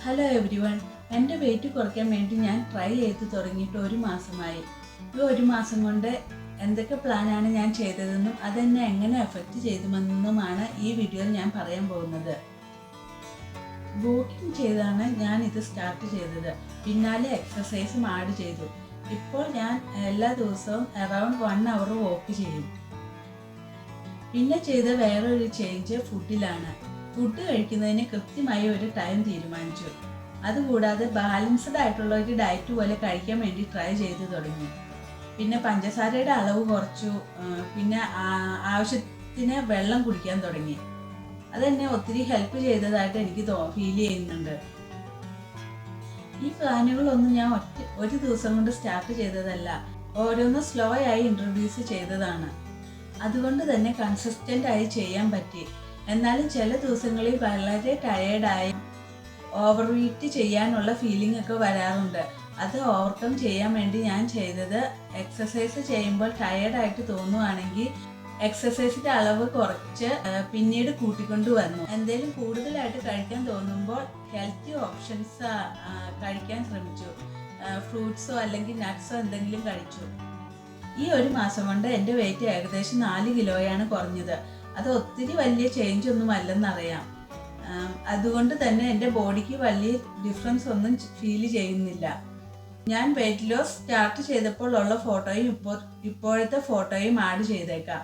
Hello every one. എൻ്റെ wait കുറയ്ക്കാൻ വേണ്ടി ഞാൻ ട്രൈ ചെയ്ത് തുടങ്ങിയിട്ട് ഒരു മാസമായി. ഈ ഒരു മാസം കൊണ്ട് എന്തൊക്കെ പ്ലാനാണ് ഞാൻ ചെയ്തതെന്നും അതെന്നെ എങ്ങനെ എഫക്റ്റ് ചെയ്തുമെന്നുമാണ് ഈ വീഡിയോയിൽ ഞാൻ പറയാൻ പോകുന്നത്. വാക്കിംഗ് ചെയ്താണ് ഞാൻ ഇത് സ്റ്റാർട്ട് ചെയ്തത്. പിന്നാലെ എക്സസൈസും ആഡ് ചെയ്തു. ഇപ്പോൾ ഞാൻ എല്ലാ ദിവസവും അറൗണ്ട് 1 hour വാക്ക് ചെയ്യും. പിന്നെ ചെയ്ത വേറൊരു ചേഞ്ച് ഫുഡിലാണ്. ഫുഡ് കഴിക്കുന്നതിന് കൃത്യമായി ഒരു ടൈം തീരുമാനിച്ചു. അതുകൂടാതെ ബാലൻസ്ഡ് ആയിട്ടുള്ള ഒരു ഡയറ്റ് പോലെ കഴിക്കാൻ വേണ്ടി ട്രൈ ചെയ്ത് തുടങ്ങി. പിന്നെ പഞ്ചസാരയുടെ അളവ് കുറച്ചു. പിന്നെ ആവശ്യത്തിന് വെള്ളം കുടിക്കാൻ തുടങ്ങി. അതെന്നെ ഒത്തിരി ഹെൽപ്പ് ചെയ്തതായിട്ട് എനിക്ക് ഫീൽ ചെയ്യുന്നുണ്ട്. ഈ പ്ലാനുകളൊന്നും ഞാൻ ഒരു ദിവസം കൊണ്ട് സ്റ്റാർട്ട് ചെയ്തതല്ല. ഓരോന്ന് സ്ലോ ആയി ഇൻട്രൊഡ്യൂസ് ചെയ്തതാണ്. അതുകൊണ്ട് തന്നെ കൺസിസ്റ്റൻ്റ് ആയി ചെയ്യാൻ പറ്റി. എന്നാലും ചില ദിവസങ്ങളിൽ വളരെ ടയേർഡായി ഓവർ വെയ്റ്റ് ചെയ്യാനുള്ള ഫീലിംഗ് ഒക്കെ വരാറുണ്ട്. അത് ഓവർകം ചെയ്യാൻ വേണ്ടി ഞാൻ ചെയ്തത്, എക്സസൈസ് ചെയ്യുമ്പോൾ ടയേർഡായിട്ട് തോന്നുവാണെങ്കിൽ എക്സസൈസിൻ്റെ അളവ് കുറച്ച് പിന്നീട് കൂട്ടിക്കൊണ്ട് വന്നു. എന്തെങ്കിലും കൂടുതലായിട്ട് കഴിക്കാൻ തോന്നുമ്പോൾ ഹെൽത്തി ഓപ്ഷൻസ് കഴിക്കാൻ ശ്രമിച്ചു. ഫ്രൂട്ട്സോ അല്ലെങ്കിൽ നട്ട്സോ എന്തെങ്കിലും കഴിച്ചു. ഈ ഒരു മാസം കൊണ്ട് എൻ്റെ വെയിറ്റ് ഏകദേശം 4 കിലോയാണ് കുറഞ്ഞത്. അത് ഒത്തിരി വലിയ ചേഞ്ച് ഒന്നും അല്ലെന്നറിയാം. അതുകൊണ്ട് തന്നെ എൻ്റെ ബോഡിക്ക് വലിയ ഡിഫറൻസ് ഒന്നും ഫീൽ ചെയ്യുന്നില്ല. ഞാൻ വെയിറ്റ് ലോസ് സ്റ്റാർട്ട് ചെയ്തപ്പോൾ ഉള്ള ഫോട്ടോയും ഇപ്പോഴത്തെ ഫോട്ടോയും ആഡ് ചെയ്തേക്കാം.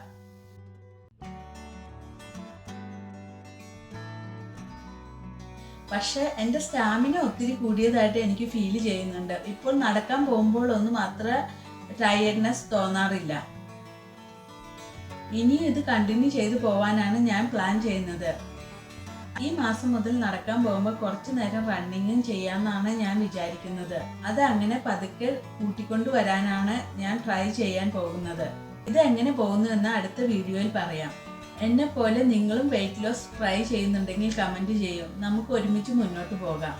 പക്ഷേ എൻ്റെ സ്റ്റാമിന ഒത്തിരി കൂടിയതായിട്ട് എനിക്ക് ഫീൽ ചെയ്യുന്നുണ്ട്. ഇപ്പോൾ നടക്കാൻ പോകുമ്പോഴൊന്നും അത്ര ടയർഡ്നെസ് തോന്നാറില്ല. ഇനി ഇത് കണ്ടിന്യൂ ചെയ്തു പോവാനാണ് ഞാൻ പ്ലാൻ ചെയ്യുന്നത്. ഈ മാസം മുതൽ നടക്കാൻ പോകുമ്പോൾ കുറച്ചു നേരം റണ്ണിങ്ങും ചെയ്യാമെന്നാണ് ഞാൻ വിചാരിക്കുന്നത്. അത് അങ്ങനെ പതുക്കെ കൂട്ടിക്കൊണ്ടുവരാനാണ് ഞാൻ ട്രൈ ചെയ്യാൻ പോകുന്നത്. ഇത് എങ്ങനെ പോകുന്നുവെന്ന് അടുത്ത വീഡിയോയിൽ പറയാം. എന്നെ പോലെ നിങ്ങളും വെയിറ്റ് ലോസ് ട്രൈ ചെയ്യുന്നുണ്ടെങ്കിൽ കമൻറ്റ് ചെയ്യും. നമുക്ക് ഒരുമിച്ച് മുന്നോട്ട് പോകാം.